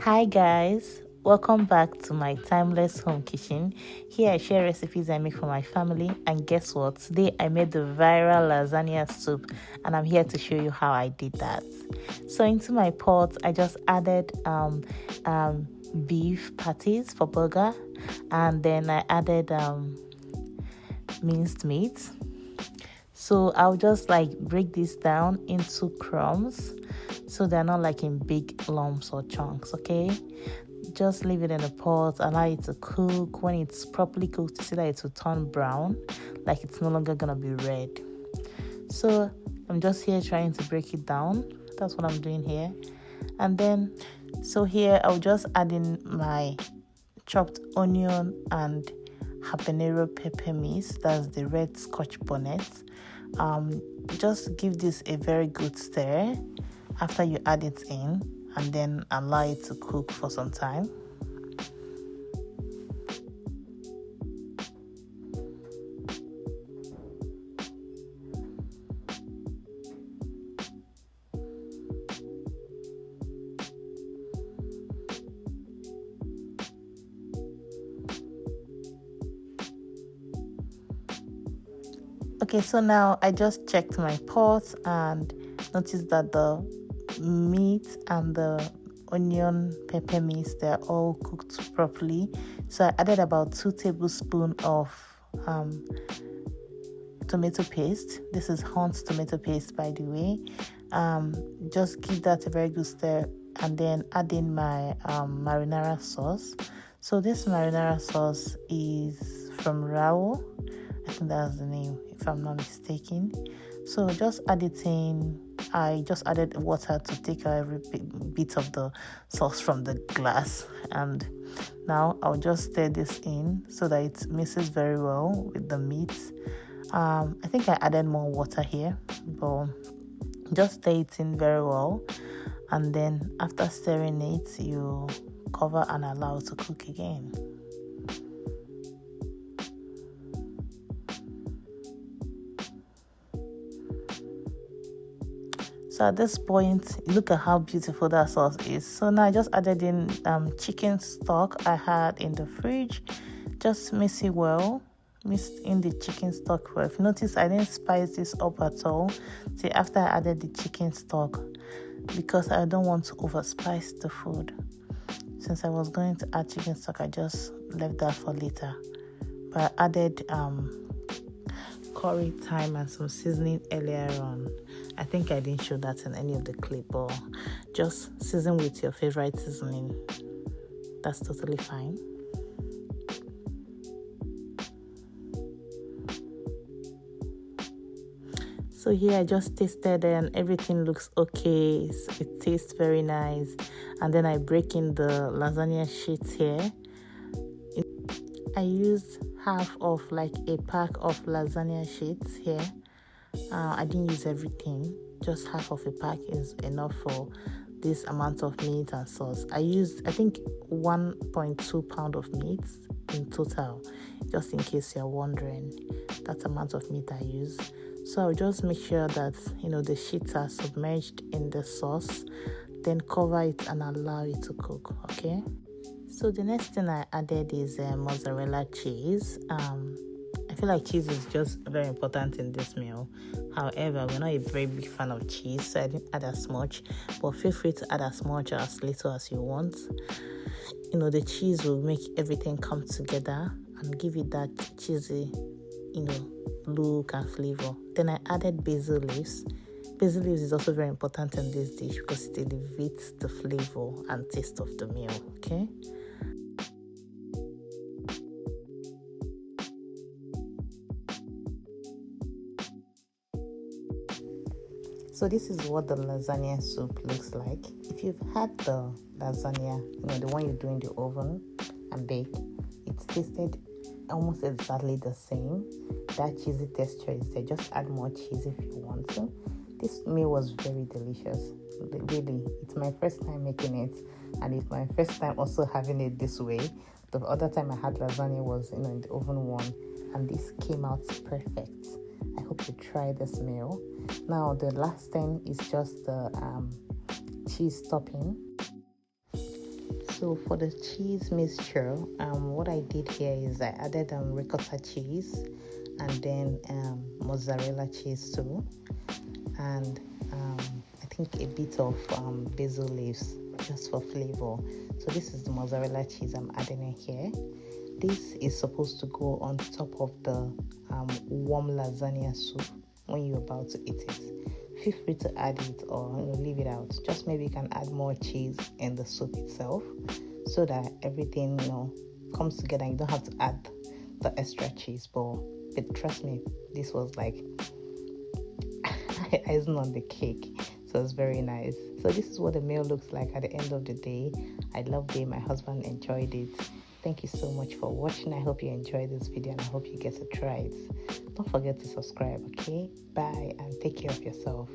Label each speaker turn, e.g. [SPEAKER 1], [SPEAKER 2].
[SPEAKER 1] Hi guys, welcome back to my Timeless Home Kitchen. Here I share recipes I make for my family, and guess what? Today I made the viral lasagna soup and I'm here to show you how I did that. So into my pot I just added beef patties for burger, and then I added minced meat. So I'll just break this down into crumbs so they're not in big lumps or chunks, okay? Just leave it in a pot, allow it to cook. When it's properly cooked, you see that it will turn brown, like it's no longer gonna be red. So I'm just here trying to break it down. That's what I'm doing here. And then, so here I'll just add in my chopped onion and habanero pepper mix. That's the red scotch bonnet. Just give this a very good stir after you add it in, and then allow it to cook for some time. Okay, so now I just checked my pot and noticed that the meat and the onion pepper mix, they're all cooked properly. So I added about 2 tablespoons of tomato paste. This is Hunt's tomato paste, by the way. Just give that a very good stir, and then add in my marinara sauce. So this marinara sauce is from Rao. I think that's the name, if I'm not mistaken. So just add it in. I just added water to take out every bit of the sauce from the glass, and now I'll just stir this in so that it mixes very well with the meat. I think I added more water here, but just stir it in very well, and then after stirring it, you cover and allow it to cook again. So at this point, look at how beautiful that sauce is. So now I just added in chicken stock I had in the fridge. Just mix it well. Mix in the chicken stock well. If you notice, I didn't spice this up at all till after I added the chicken stock, because I don't want to overspice the food. Since I was going to add chicken stock, I just left that for later. But I added curry, thyme, and some seasoning earlier on. I think I didn't show that in any of the clip, but just season with your favorite seasoning. That's totally fine. So here I just tasted and everything looks okay. It tastes very nice. And then I break in the lasagna sheets here. I used half of a pack of lasagna sheets here. I didn't use everything. Just half of a pack is enough for this amount of meat and sauce. I used, I think, 1.2 pound of meat in total, just in case you're wondering. That amount of meat I use. So I'll just make sure that the sheets are submerged in the sauce, then cover it and allow it to cook. Okay. So the next thing I added is mozzarella cheese. I feel like cheese is just very important in this meal. However, we're not a very big fan of cheese, so I didn't add as much. But feel free to add as much or as little as you want. The cheese will make everything come together and give it that cheesy, look and flavor. Then I added basil leaves. Basil leaves is also very important in this dish because it elevates the flavor and taste of the meal. Okay. So this is what the lasagna soup looks like. If you've had the lasagna, the one you do in the oven and bake, it's tasted almost exactly the same. That cheesy texture is there. Just add more cheese if you want to. This meal was very delicious. Really, it's my first time making it, and it's my first time also having it this way. The other time I had lasagna was in the oven one, and this came out perfect. I hope you try this meal. Now the last thing is just the cheese topping. So for the cheese mixture, what I did here is I added ricotta cheese and then mozzarella cheese too, and I think a bit of basil leaves just for flavor. So this is the mozzarella cheese I'm adding in here. This is supposed to go on top of the warm lasagna soup when you're about to eat it. Feel free to add it or leave it out. Just maybe you can add more cheese in the soup itself so that everything comes together and you don't have to add the extra cheese. But trust me, this was like icing on the cake. So it's very nice. So this is what the meal looks like at the end of the day. I loved it. My husband enjoyed it. Thank you so much for watching. I hope you enjoyed this video and I hope you get to try it. Don't forget to subscribe, okay? Bye and take care of yourself.